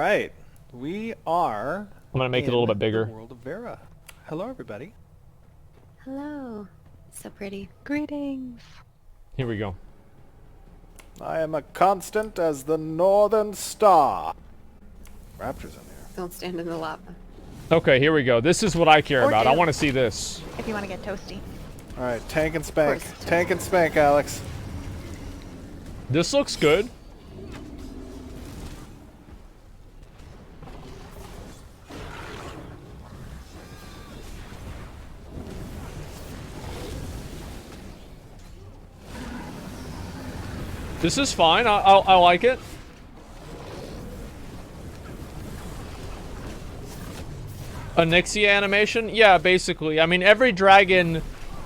right, we are. I'm gonna make it a little bit bigger. The world of Vera. Hello, everybody. Hello. So pretty. Greetings. Here we go. I am a constant as the northern star. Raptors in here. Don't stand in the lava. Okay, here we go. This is what I care Or about. I do. want to see this. If you want to get toasty. All right, tank and spank. Of course. Tank and spank, Alex. This looks good. This is fine. I like it. A Nixia animation? Yeah, basically. I mean, every dragon now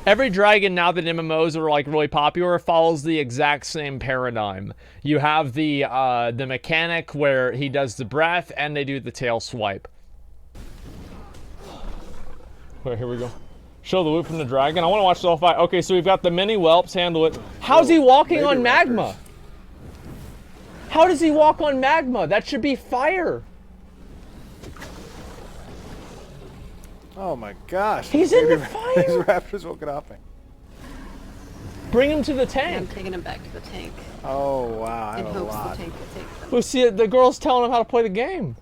that MMOs are like really popular follows the exact same paradigm. You have the mechanic where he does the breath and they do the tail swipe. Wait, here we go. Show the loot from the dragon. I want to watch the whole fight. Okay, so we've got the mini whelps. Handle it. How's he walking on magma? Raptors. How does he walk on magma? That should be fire. Oh my gosh. He's in the These fire. raptors will get off me. Bring him to the I'm tank. taking him back to the tank. Oh wow, I In have a hopes lot. the tank will take them. Well, see, the girl's telling him how to play the game.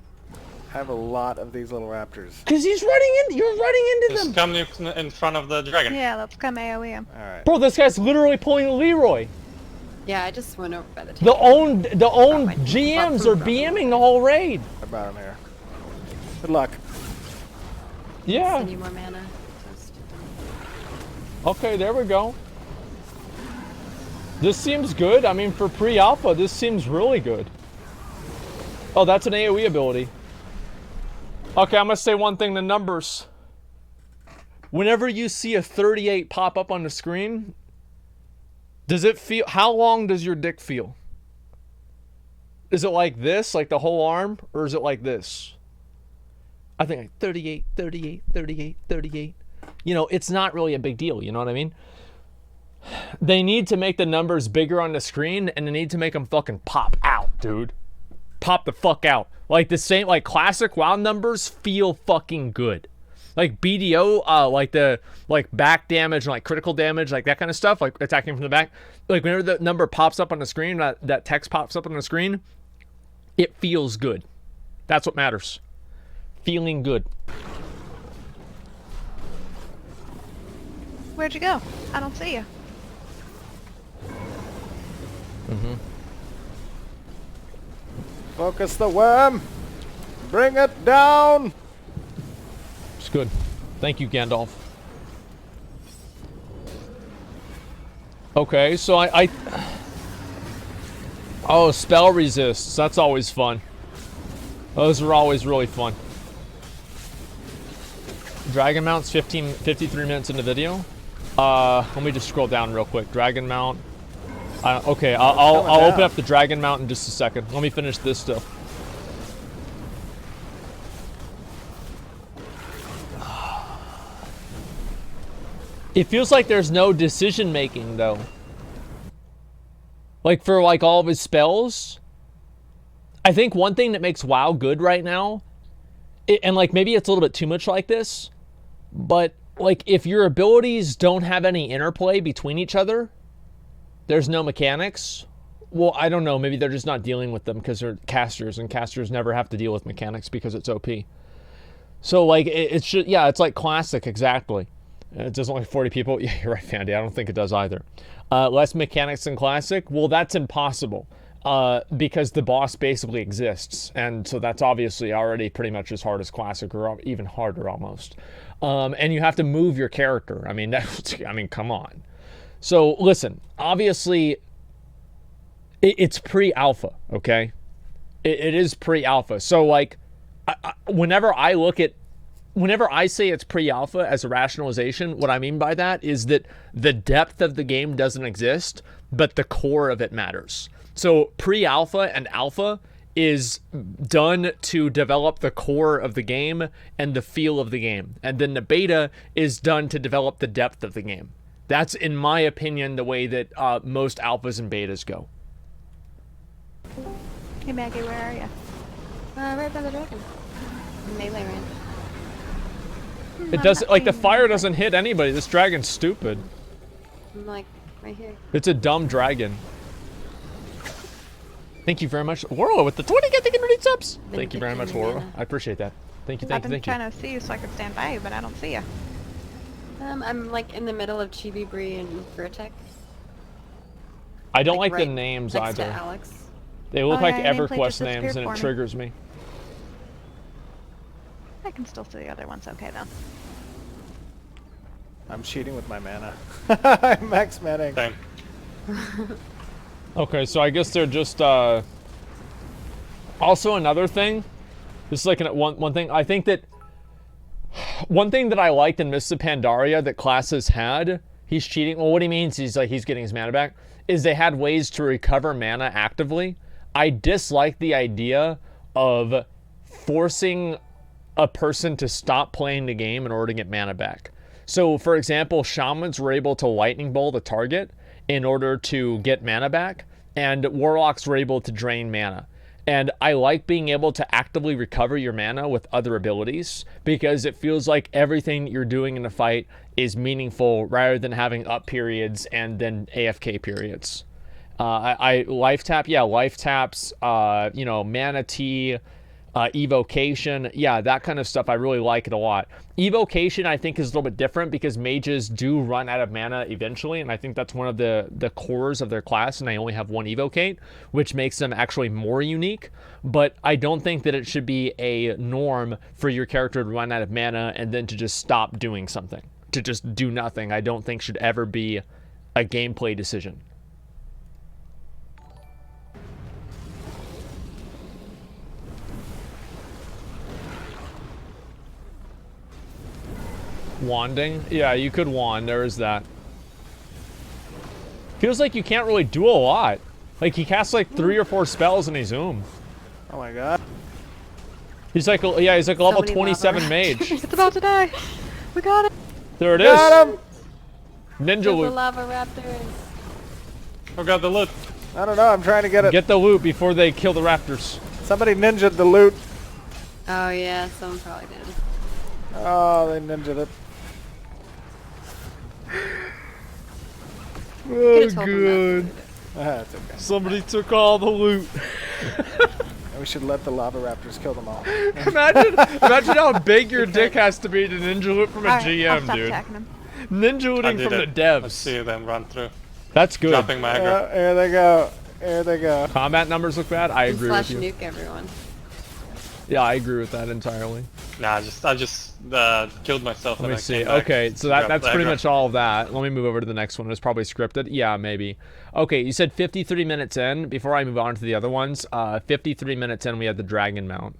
I have a lot of these little raptors. Cause he's running in. You're running into Just them. come in front of the dragon. Yeah, let's come AoE him. All right. Bro, this guy's literally pulling a Leroy. Yeah, I just went over by the tank. The own my- GMs are BMing the whole raid. I brought him here. Good luck. Yeah. Send you more mana. Toast. Okay, there we go. This seems good. I mean, for pre-alpha, this seems really good. Oh, that's an AoE ability. Okay, I'm gonna say one thing, the numbers. Whenever you see a 38 pop up on the screen, does it feel, how long does your dick feel? Is it like this, like the whole arm, or is it like this? I think like 38, 38, 38, 38. You know, it's not really a big deal, you know what I mean? They need to make the numbers bigger on the screen, and they need to make them fucking pop out, dude. Pop the fuck out. Like the same, like classic WoW numbers feel fucking good. Like BDO, like back damage and like critical damage, like that kind of stuff, like attacking from the back. Like whenever the number pops up on the screen, that text pops up on the screen, it feels good. That's what matters. Feeling good. Where'd you go? I don't see you. Focus the worm. Bring it down. It's good. Thank you, Gandalf. Okay, so I oh, spell resists. That's always fun. Those are always really fun. Dragon Mount's 53 minutes in the video. Let me just scroll down real quick. Dragon Mount. Okay, I'll open up the Dragon Mount in just a second. Let me finish this stuff. It feels like there's no decision making though. Like for like all of his spells. I think one thing that makes WoW good right now, and like maybe it's a little bit too much like this, but like if your abilities don't have any interplay between each other, there's no mechanics. Well, I don't know, maybe they're just not dealing with them because they're casters, and casters never have to deal with mechanics because it's OP. So like it's just, yeah, it's like classic, exactly. It does only 40 people. Yeah, you're right, Fandy. I don't think it does either. Less mechanics than classic. Well, that's impossible because the boss basically exists, and so that's obviously already pretty much as hard as classic, or even harder almost. And you have to move your character. I mean, come on. So listen, obviously, it's pre-alpha. Okay, it is pre-alpha. So like, whenever I say it's pre-alpha as a rationalization, what I mean by that is that the depth of the game doesn't exist, but the core of it matters. So pre-alpha and alpha is done to develop the core of the game and the feel of the game. And then the beta is done to develop the depth of the game. That's, in my opinion, the way that most alphas and betas go. Hey Maggie, where are you? Right by the dragon. Melee range. It doesn't, like, the fire doesn't hit anybody. This dragon's stupid. I'm like, right here. It's a dumb dragon. Thank you very much. Warlow with the 20 get subs. Thank you very much, Warlow. I appreciate that. Thank you, I've thank you, been thank you. trying to see you so I could stand by you, but I don't see you. I'm like in the middle of Chibi Bree and Vertex. I don't like right the names next to either. Alex. They look Oh, like yeah, your nameplate EverQuest just names disappeared and for it me. triggers me. I can still see the other ones okay, though. I'm cheating with my mana. I'm max manning. Same. Okay, so I guess they're just, also another thing, this is like one thing, I think that, one thing that I liked in Mists of Pandaria that classes had, he's cheating, well what he means, he's getting his mana back, is they had ways to recover mana actively. I dislike the idea of forcing a person to stop playing the game in order to get mana back. So, for example, shamans were able to lightning bolt a target in order to get mana back, and warlocks were able to drain mana. And I like being able to actively recover your mana with other abilities, because it feels like everything that you're doing in a fight is meaningful rather than having up periods and then AFK periods. Life tap, yeah, life taps, you know, mana tea, evocation, yeah, that kind of stuff. I really like it a lot. Evocation I think is a little bit different because mages do run out of mana eventually, and I think that's one of the cores of their class, and they only have one evocate, which makes them actually more unique. But I don't think that it should be a norm for your character to run out of mana and then to just stop doing something, to just do nothing. I don't think should ever be a gameplay decision. Wanding? Yeah, you could wand. There is that. Feels like you can't really do a lot. Like, he casts like 3 or 4 spells and he's zoom. Oh my god. He's like, yeah, he's like a level many 27 lava mage. It's about to die. We got it. There it is. Got him! Ninja The loot. lava raptors. Oh god, the loot. I don't know, I'm trying to get it. Get the loot before they kill the raptors. Somebody ninja'd the loot. Oh yeah, someone probably did. Oh, they ninja'd it. Oh, Could've told them not to. That's okay. Somebody took all the loot. We should let the lava raptors kill them all. Imagine how big your dick has to be to ninja loot from a Alright, I'll GM, stop dude. attacking him. Ninja I looting did from it. the devs. Let's see them run through. That's good. Dropping my aggro. Here they go. Here they go. Combat numbers look bad. I agree with Slash you. nuke everyone. Yeah, I agree with that entirely. Nah, I just killed myself. Let and me I see. came back Okay, to so grab that's the pretty aggro. much all of that. Let me move over to the next one. It's probably scripted. Yeah, maybe. Okay, you said 53 minutes in. Before I move on to the other ones, 53 minutes in, we had the dragon mount.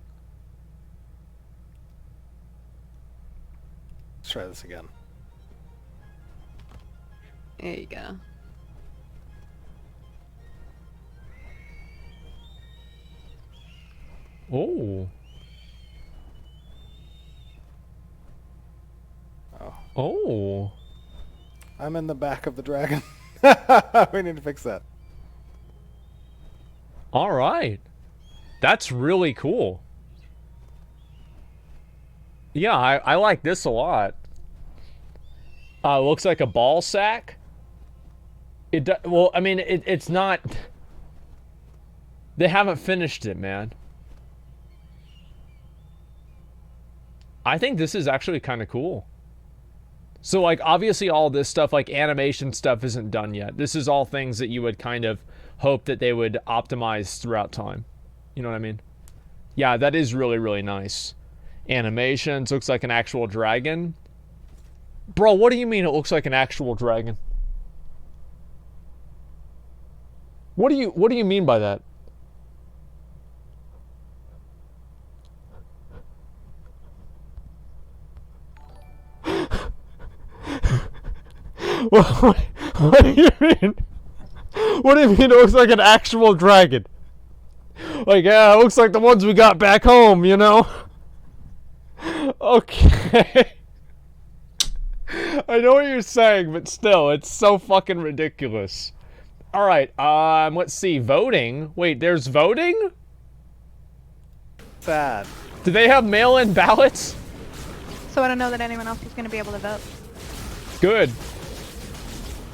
Let's try this again. There you go. Oh. Oh. Oh. I'm in the back of the dragon. We need to fix that. All right. That's really cool. Yeah, I like this a lot. Looks like a ball sack. Well, I mean, it's not... They haven't finished it, man. I think this is actually kind of cool. So, like, obviously all this stuff, like animation stuff, isn't done yet. This is all things that you would kind of hope that they would optimize throughout time. You know what I mean? Yeah, that is really, really nice. Animations, looks like an actual dragon. Bro, what do you mean it looks like an actual dragon? What do you mean by that? What do you mean? What do you mean it looks like an actual dragon? Like, yeah, it looks like the ones we got back home, you know? Okay. I know what you're saying, but still, it's so fucking ridiculous. Alright, let's see, voting? Wait, there's voting? Sad. Do they have mail-in ballots? So I don't know that anyone else is going to be able to vote. Good.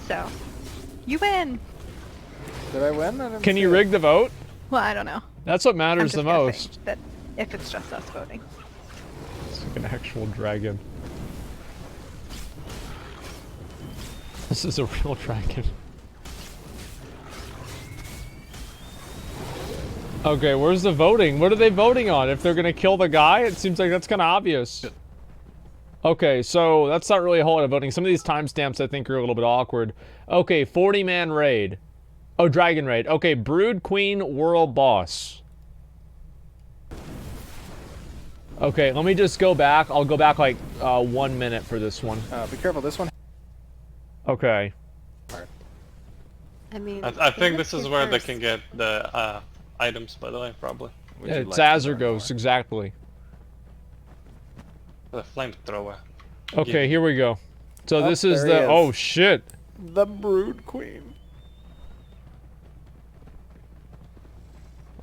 So, you win. Did I win? I didn't Can see you it. rig the vote? Well, I don't know. That's what I'm matters just the guessing most. that if it's just us voting. It's like an actual dragon. This is a real dragon. Okay, where's the voting? What are they voting on? If they're gonna kill the guy? It seems like that's kind of obvious. Okay, so that's not really a whole lot of voting. Some of these timestamps I think are a little bit awkward. Okay, 40-man raid. Oh, dragon raid. Okay, Brood Queen World Boss. Okay, let me just go back. I'll go back like 1 minute for this one. Be careful, this one. Okay. I mean, I think who this gets is here where they first? can get the items, by the way, probably. Would Yeah, you it's like to learn Azergos, exactly. The flamethrower. Okay, here we go. So Oh, this is there he the... is. Oh, shit. more? The Brood Queen.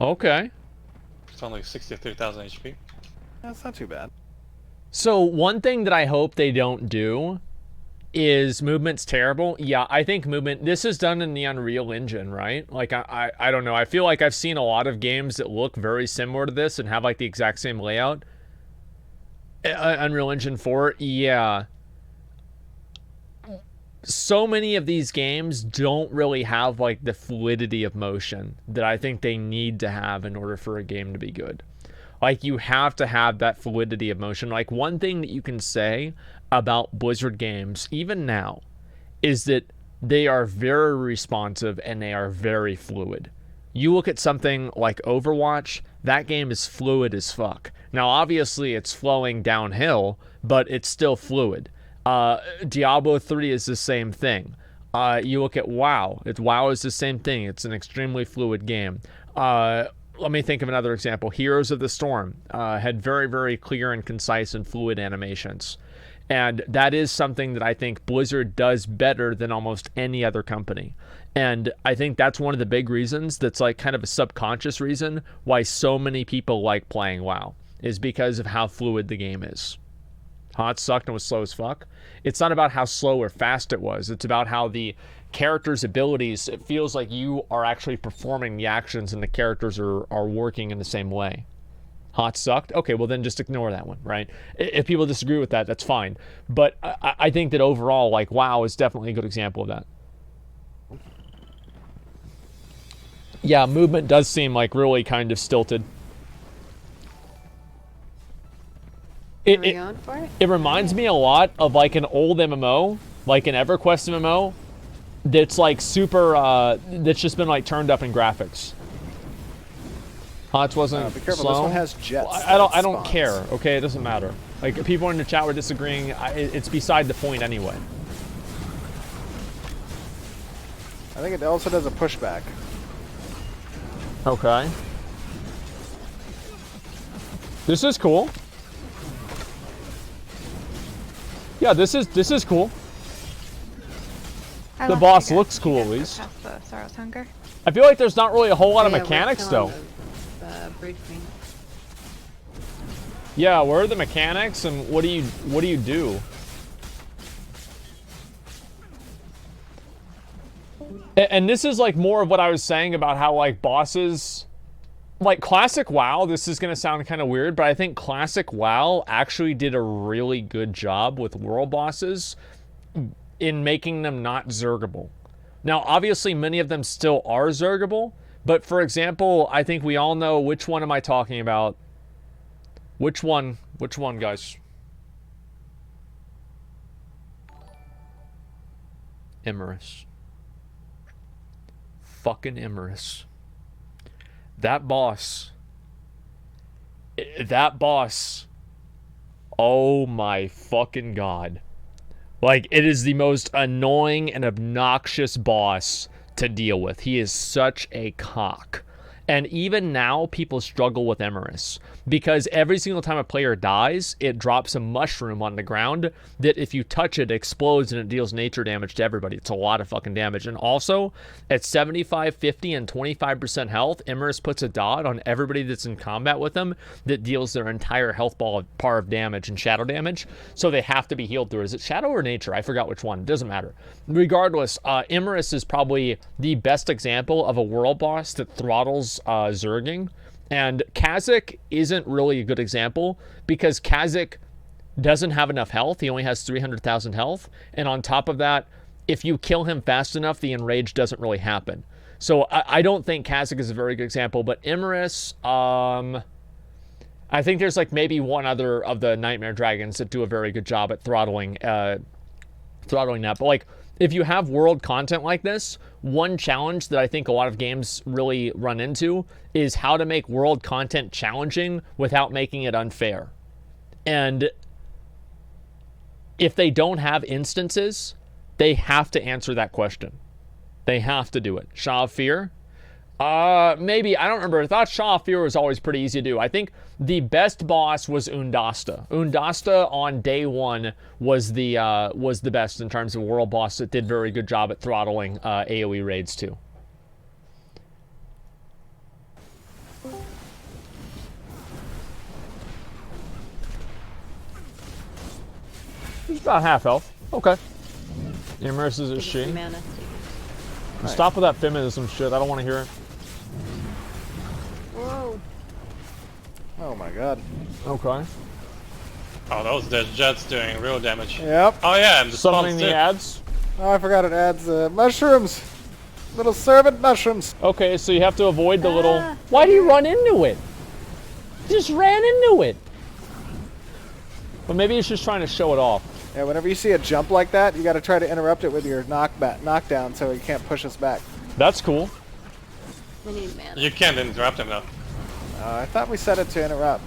Okay. It's only 63,000 HP. That's not too bad. So one thing that I hope they don't do is movement's terrible. Yeah, I think movement... This is done in the Unreal Engine, right? Like, I don't know. I feel like I've seen a lot of games that look very similar to this and have, like, the exact same layout. Unreal Engine 4, yeah. So many of these games don't really have, like, the fluidity of motion that I think they need to have in order for a game to be good. Like, you have to have that fluidity of motion. Like, one thing that you can say about Blizzard games, even now, is that they are very responsive and they are very fluid. You look at something like Overwatch, that game is fluid as fuck. Now, obviously, it's flowing downhill, but it's still fluid. Diablo 3 is the same thing. You look at WoW. WoW is the same thing. It's an extremely fluid game. Let me think of another example. Heroes of the Storm had very, very clear and concise and fluid animations. And that is something that I think Blizzard does better than almost any other company. And I think that's one of the big reasons that's like kind of a subconscious reason why so many people like playing WoW, is because of how fluid the game is. It sucked and was slow as fuck. It's not about how slow or fast it was. It's about how the character's abilities, it feels like you are actually performing the actions and the characters are working in the same way. It sucked? Okay, well then just ignore that one, right? If people disagree with that, that's fine. But I think that overall, like, WoW is definitely a good example of that. Yeah, movement does seem like really kind of stilted. Are we going for it? It reminds me a lot of like an old MMO, like an EverQuest MMO, that's like super, that's just been like turned up in graphics. It wasn't Be careful, slow. this one has jets. Well, I that don't spawns. care, okay? It doesn't matter. Like, people in the chat were disagreeing. It's beside the point anyway. I think it also does a pushback. Okay. This is cool. Yeah, this is cool. I The lost boss you guys. looks cool, You at guys least. go past the Sorrow's Hunger. I feel like there's not really a whole lot of Yeah, we're mechanics, killing though. The Brood Queen. Yeah, where are the mechanics and what do you do? And this is like more of what I was saying about how like bosses, like classic WoW, this is gonna sound kind of weird, but I think classic WoW actually did a really good job with world bosses in making them not zergable. Now, obviously, many of them still are zergable, but for example, I think we all know which one am I talking about. Which one, guys? Emrys. Fucking Emrys. That boss. Oh my fucking god. Like, it is the most annoying and obnoxious boss to deal with. He is such a cock. And even now, people struggle with Emerus because every single time a player dies, it drops a mushroom on the ground that if you touch it, explodes and it deals nature damage to everybody. It's a lot of fucking damage. And also, at 75, 50, and 25% health, Emerus puts a dot on everybody that's in combat with them that deals their entire health bar of damage and shadow damage. So they have to be healed through. Is it shadow or nature? I forgot which one. It doesn't matter. Regardless, Emerus is probably the best example of a world boss that throttles Zerging, and Kha'Zix isn't really a good example because Kha'Zix doesn't have enough health. He only has 300,000 health, and on top of that, if you kill him fast enough, the enrage doesn't really happen. So I don't think Kha'Zix is a very good example, but Emerus, I think there's like maybe one other of the Nightmare Dragons that do a very good job at throttling that. But like, if you have world content like this, one challenge that I think a lot of games really run into is how to make world content challenging without making it unfair. And if they don't have instances, they have to answer that question. They have to do it. Shaw of Fear? Maybe, I don't remember. I thought Shaw of Fear was always pretty easy to do. I think the best boss was Undasta. Undasta on day one was the best in terms of world boss that did very good job at throttling AoE raids too. He's about half health. Okay. Immerses is she. Mana. Stop with that feminism shit. I don't want to hear it. Whoa. Oh my god. Okay. Oh, those dead jets doing real damage. Yep. Oh yeah, and the Summoning spawns the too. ads. Oh, I forgot it adds mushrooms. Little servant mushrooms. Okay, so you have to avoid the little... Why do you run into it? Just ran into it. But maybe it's just trying to show it off. Yeah, whenever you see a jump like that, you got to try to interrupt it with your knockdown so he can't push us back. That's cool. We need mana. You can't interrupt him though. I thought we set it to interrupt.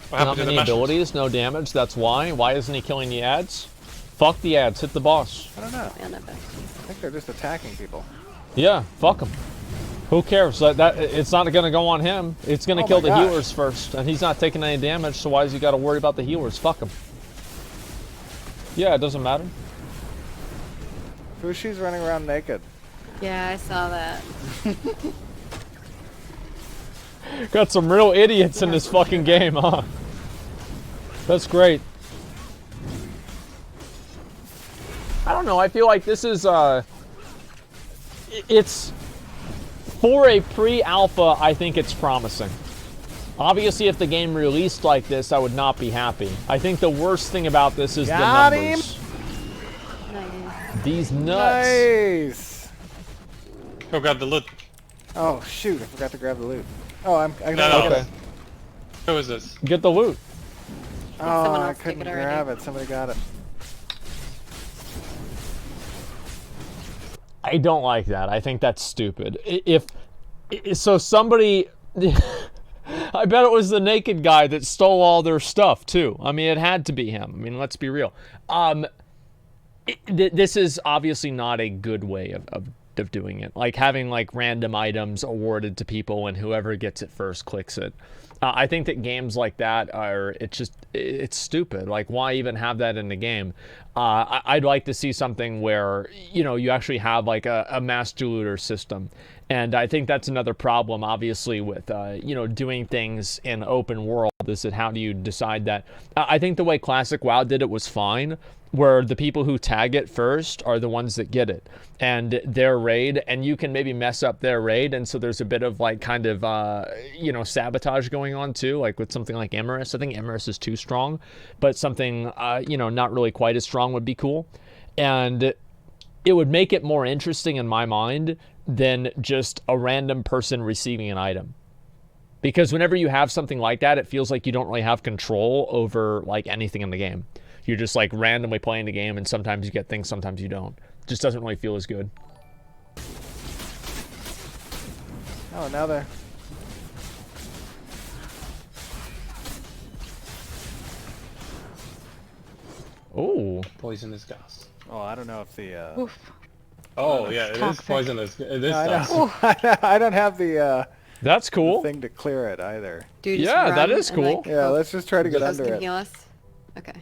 What Not happened to the many mushrooms? abilities, no damage. That's why. Why isn't he killing the ads? Fuck the ads. Hit the boss. I don't know. Mana back. I think they're just attacking people. Yeah, fuck him. Who cares? That it's not going to go on him. It's going to Oh kill my the gosh. healers first, and he's not taking any damage. So why does he got to worry about the healers? Fuck him. Yeah, it doesn't matter. Fushi's running around naked. Yeah, I saw that. Got some real idiots in this fucking game, huh? That's great. I don't know. I feel like this is it's for a pre-alpha. I think it's promising. Obviously, if the game released like this, I would not be happy. I think the worst thing about this is Got the him. numbers. Nice. These nuts. Nice. Who got the loot? Oh shoot! I forgot to grab the loot. Oh, I'm No, gonna no. get Okay, it. Who is this? get the loot. Oh, someone I else take couldn't it already? grab it. Somebody got it. I don't like that. I think that's stupid. So somebody, I bet it was the naked guy that stole all their stuff too. I mean, it had to be him. I mean, let's be real. This is obviously not a good way of doing it. Like having like random items awarded to people and whoever gets it first clicks it. I think that games like that it's stupid. Like, why even have that in the game? I'd like to see something where, you actually have like a master looter system. And I think that's another problem, obviously, with, doing things in open world, is that how do you decide that? I think the way Classic WoW did it was fine, where the people who tag it first are the ones that get it. And their raid, and you can maybe mess up their raid, and so there's a bit of like kind of sabotage going on too, like with something like Emerus. I think Emerus is too strong, but something not really quite as strong would be cool. And it would make it more interesting in my mind than just a random person receiving an item. Because whenever you have something like that, it feels like you don't really have control over like anything in the game. You're just like randomly playing the game, and sometimes you get things, sometimes you don't. It just doesn't really feel as good. Oh, now they're... Oh, Poisonous gas. Oh, I don't know if the. Oof. Oh yeah, it is toxic. poisonous. It is I toxic. know. I don't have the That's cool. thing to clear it either. Dude, just Yeah, that run is and, cool. like, Yeah, hope let's just try to get those under can it. heal us. Okay.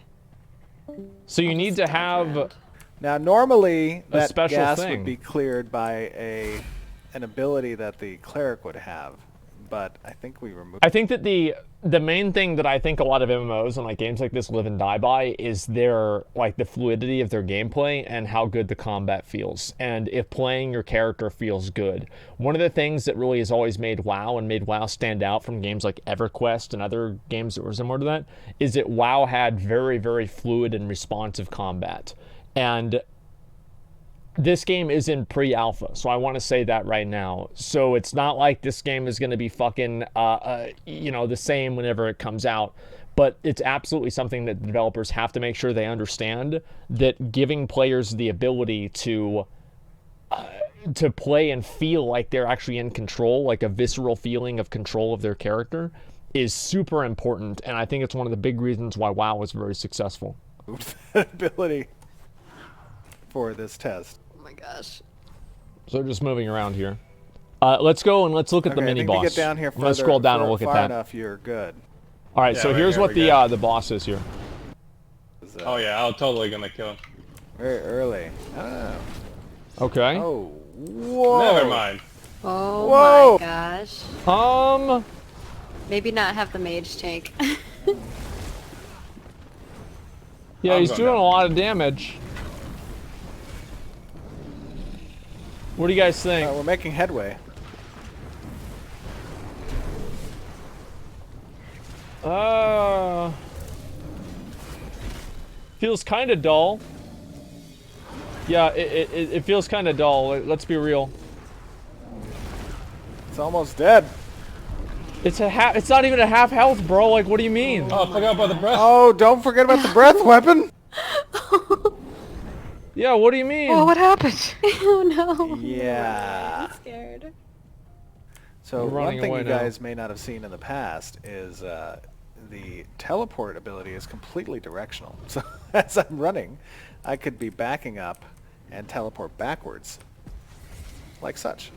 So you I'll need just to dodge have. around. Now, normally A that special gas thing. would be cleared by an ability that the cleric would have, but I think we removed. I think that the main thing that I think a lot of MMOs and like games like this live and die by is their like the fluidity of their gameplay and how good the combat feels, and if playing your character feels good. One of the things that really has always made WoW and made WoW stand out from games like EverQuest and other games that were similar to that is that WoW had very, very fluid and responsive combat. And this game is in pre-alpha, so I want to say that right now. So it's not like this game is going to be fucking, the same whenever it comes out. But it's absolutely something that the developers have to make sure they understand, that giving players the ability to play and feel like they're actually in control, like a visceral feeling of control of their character, is super important. And I think it's one of the big reasons why WoW was very successful. that ability for this test. Oh my gosh. So just moving around here. Let's go and let's look at the Okay, mini I think boss. to get down here I'm gonna further, scroll down and look at far that. enough, you're good. All right, Yeah, so right here's here what we go. the boss is here. Oh yeah, I'm totally gonna kill him. Very early. Oh. Okay. Oh. Whoa. Never mind. Oh Whoa. my gosh. Maybe not have the mage tank. Yeah, I'm he's going doing down. a lot of damage. What do you guys think? We're making headway. Feels kind of dull. Yeah, it feels kind of dull. Let's be real. It's almost dead. It's not even a half health, bro. Like, what do you mean? Oh, I forgot about the breath. Oh, don't forget about the breath weapon. Yeah, what do you mean? Oh, what happened? Oh no. Yeah. I'm scared. So We're one running thing away you now. guys may not have seen in the past is the teleport ability is completely directional. So as I'm running, I could be backing up and teleport backwards, like such.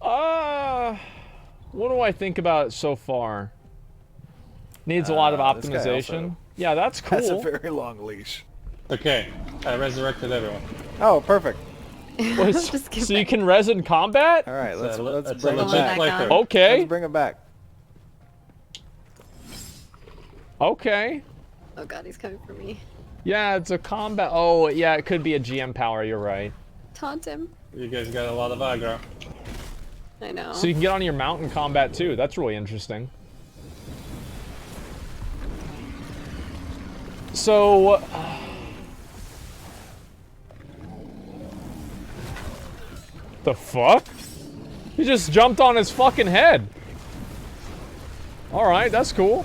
What do I think about it so far? Needs a lot of This guy optimization. also Yeah, that's cool. Has a very long leash. Okay, I resurrected everyone. Oh, perfect. Just give So you it. can res in combat? All right, let's It's bring a him legit back. play. playthrough. Okay. Let's bring him back. Okay. Oh god, he's coming for me. Yeah, it's a combat. Oh, yeah, it could be a GM power. You're right. Taunt him. You guys got a lot of aggro. I know. So you can get on your mount in combat too. That's really interesting. So, the fuck? He just jumped on his fucking head. All right, that's cool.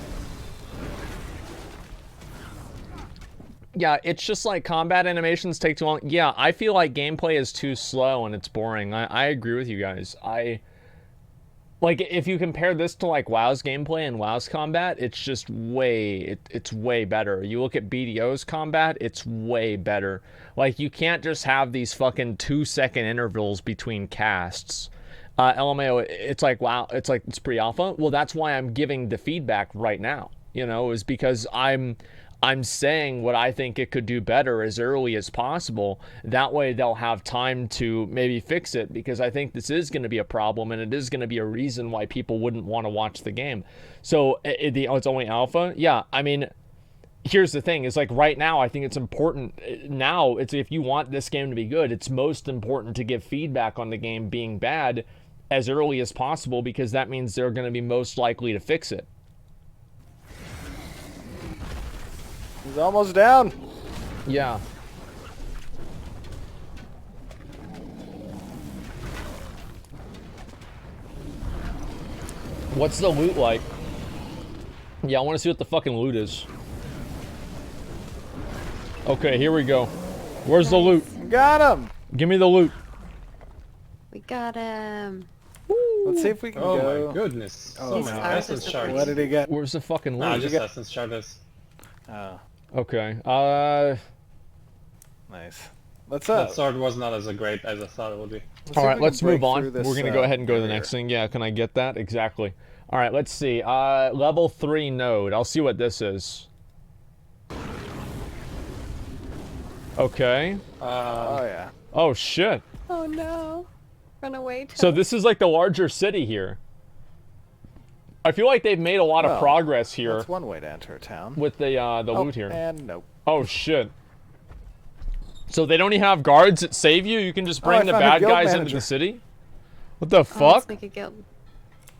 Yeah, it's just like combat animations take too long. Yeah, I feel like gameplay is too slow and it's boring. I agree with you guys. Like, if you compare this to, like, WoW's gameplay and WoW's combat, it's just it's way better. You look at BDO's combat, it's way better. Like, you can't just have these fucking 2-second intervals between casts. LMAO, it's like, wow, it's pre-alpha. Well, that's why I'm giving the feedback right now, is because I'm saying what I think it could do better as early as possible. That way they'll have time to maybe fix it, because I think this is going to be a problem and it is going to be a reason why people wouldn't want to watch the game. So it's only alpha? Yeah, I mean, here's the thing, is like right now I think it's important. Now, it's if you want this game to be good, it's most important to give feedback on the game being bad as early as possible, because that means they're going to be most likely to fix it. He's almost down. Yeah. What's the loot like? Yeah, I want to see what the fucking loot is. Okay, here we go. Where's the loot? Got him. Give me the loot. We got him. Let's see if we can Oh go. my goodness. Oh, So These many stars are essence so shards. What did he get? Where's the fucking Nah, loot? just get? essence shard this. Oh. Okay. Nice. Let's That sword was not as great as I thought it would be. see All if right, we let's can break move on. through this, We're gonna go ahead and go to the barrier. next thing. Yeah, can I get that? Exactly. All right, let's see. Level 3 node. I'll see what this is. Okay. Oh yeah. Oh shit. Oh no. Run away. So this is like the larger city here. I feel like they've made a lot of Well, progress here That's one way to enter a town. with the loot here. And nope. Oh shit. So they don't even have guards that save you? You can just bring I the found a bad guild guys into manager. the city? What the Oh, fuck? let's make a guild.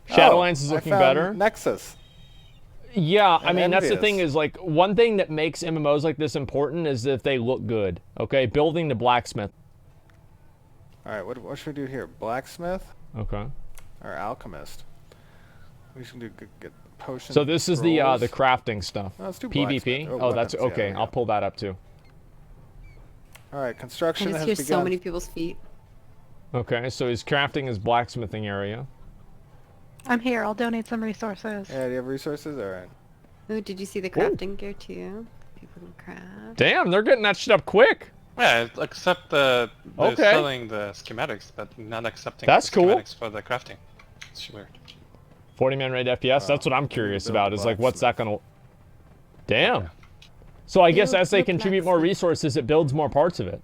Shadowlands is I looking found better. Nexus. Yeah, I I'm mean, that's the thing envious. is, like, one thing that makes MMOs like this important is if they look good, okay? Building the blacksmith. All right, what should we do here? Blacksmith Okay. or alchemist? We should do get potions. So this is the crafting stuff. No, let's do PvP? blacksmith. Oh, that's weapons, yeah, okay. there we I'll go. pull that up too. All right, I construction just has hear begun. so many people's feet. Okay, so he's crafting his blacksmithing area. I'm here. I'll donate some resources. Yeah, do you have resources? All right. Ooh, did you see the crafting gear too? People can craft. Damn, they're getting that shit up quick. Yeah, except they're Okay. selling the schematics, but not accepting That's the cool. schematics for the crafting. It's weird. 40-man raid FPS, that's what I'm curious build about, the is like, what's that gonna... Damn. Okay. So I guess Build as they the contribute more blacksmith. resources, it builds more parts of it.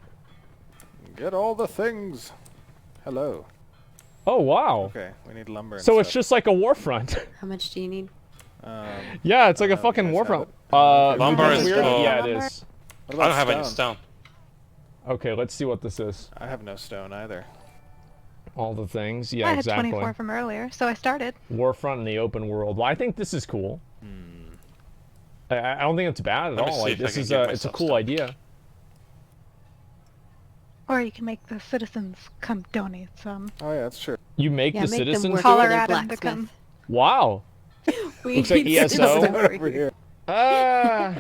Get all the things. Hello. Oh, wow. Okay, we need lumber. And So it's stuff. just like a warfront. How much do you need? Yeah, it's like a you fucking guys have warfront. it? Okay, Lumber that's is weird. full. Yeah, it Lumber? is. What I about don't have any stone? stone. Okay, let's see what this is. I have no stone either. All the things. Yeah, I had exactly. 24 from earlier, so I started. Warfront in the open world. Well, I think this is cool. I don't think it's bad at Let me all. see Like, if I this can is give it's a myself cool stone. idea. Or you can make the citizens come donate some. Oh yeah, that's true. You make Yeah, the make them citizens work do for it? their Colorado to blacksmith. come. Wow. We Looks like need ESO. citizens Over here. I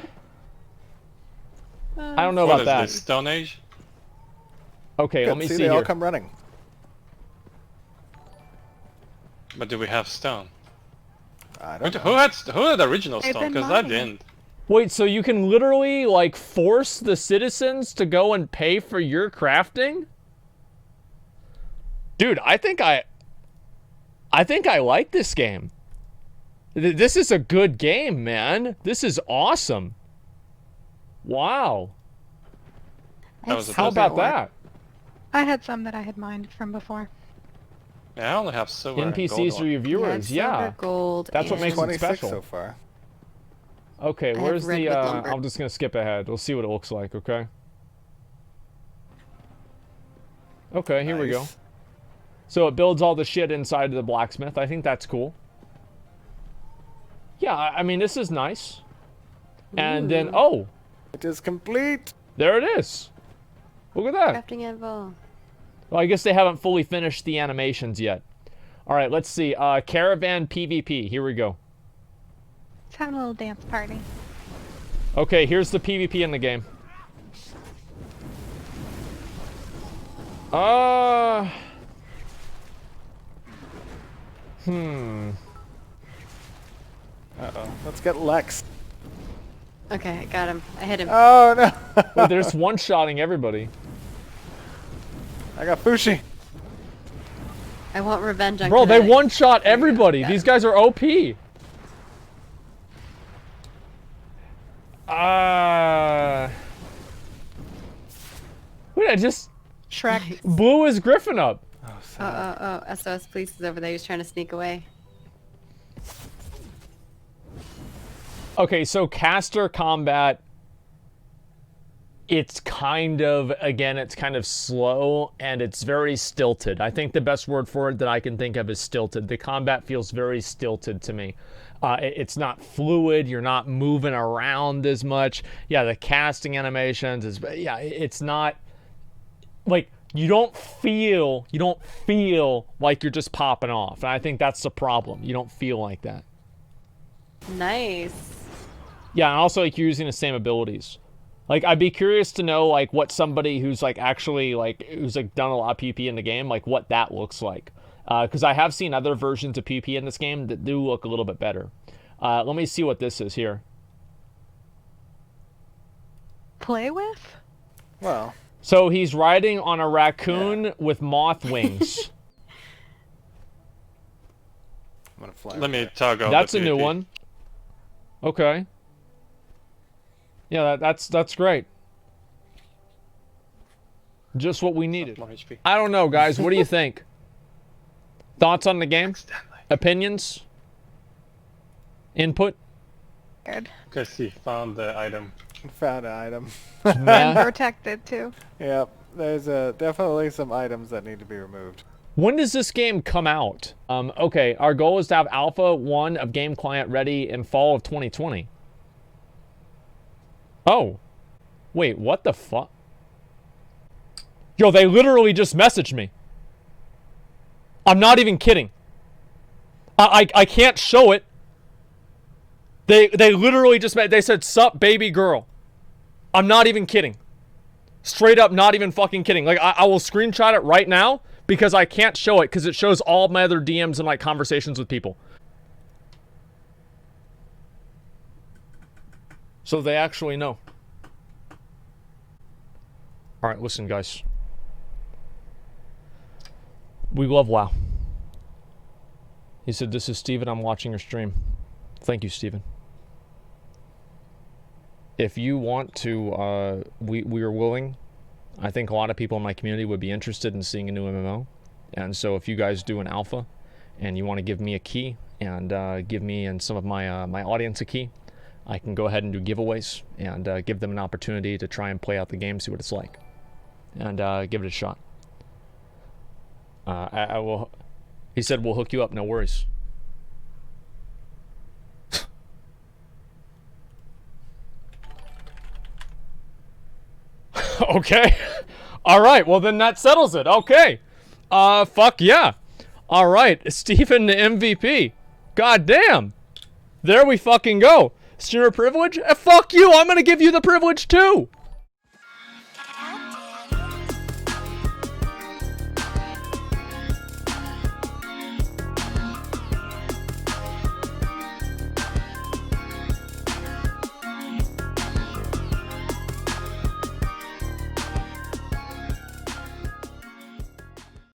don't know What about is this, that. Stone Age? Okay, let Good, me see, see they all here. come running. But do we have stone? I don't know. Who had original They've stone? been Because I mining. didn't. Wait, so you can literally like force the citizens to go and pay for your crafting? Dude, I think I like this game. This is a good game, man. This is awesome. Wow. That was a How test. about that? I had some that I had mined from before. Yeah, I only have silver and NPCs gold. are your viewers, Yeah, yeah. silver, gold. That's what and makes it 26 special. so far. Okay, have where's red the with lumber. I'm just gonna skip ahead. We'll see what it looks like, okay? Okay, here we go. Nice. So it builds all the shit inside of the blacksmith. I think that's cool. Yeah, I mean, this is nice. And then, oh, It is complete. there it is. Look at that. Crafting anvil. Well, I guess they haven't fully finished the animations yet. All right, let's see. Caravan PvP. Here we go. Let's have a little dance party. Okay, here's the PvP in the game. Uh-oh. Let's get Lex. Okay, I got him. I hit him. Oh no. Well, there's one-shotting everybody. I got Fushi. I want revenge on Bro, they Kinetic. one-shot everybody. got These him. guys are OP. Wait, I just Shrek. blew his griffin up. Oh, sad. SOS Police is over there. He's trying to sneak away. Okay, so caster combat, it's kind of, again, it's kind of slow and it's very stilted. I think the best word for it that I can think of is stilted. The combat feels very stilted to me. It's not fluid. You're not moving around as much. Yeah, the casting animations is, yeah, it's not, like, you don't feel like you're just popping off. And I think that's the problem. You don't feel like that. Nice. Yeah, and also like you're using the same abilities. Like I'd be curious to know like what somebody who's like actually like who's like done a lot of PvP in the game, like what that looks like. Because I have seen other versions of PvP in this game that do look a little bit better. Let me see what this is here. play with? Well, So he's riding on a raccoon with moth wings. I'm gonna fly. Let over me there. toggle. That's the a new PvP. one. Okay. Yeah, that's great. Just what we needed. More HP. I don't know, guys. What do you think? Thoughts on the game? Opinions? Input? Good. Because he found the item. Found an item. Nah. Protected too. Yep. There's definitely some items that need to be removed. When does this game come out? Okay, our goal is to have Alpha 1 of Game Client ready in fall of 2020. Oh. Wait, what the fuck? Yo, they literally just messaged me. I'm not even kidding. I can't show it. They literally just they said, "Sup, baby girl." I'm not even kidding. Straight up, not even fucking kidding. Like, I will screenshot it right now because I can't show it because it shows all my other DMs and like conversations with people. So they actually know. All right, listen, guys. We love WoW. He said, "This is Steven. I'm watching your stream." Thank you, Steven. If you want to, we are willing. I think a lot of people in my community would be interested in seeing a new MMO. And so if you guys do an alpha and you want to give me a key and give me and some of my my audience a key, I can go ahead and do giveaways and give them an opportunity to try and play out the game, see what it's like, and give it a shot. I will. He said we'll hook you up. No worries. Okay. All right. Well, then that settles it. Okay. Fuck yeah. All right. Stephen the MVP. God damn. There we fucking go. Streamer privilege? Fuck you. I'm gonna give you the privilege too.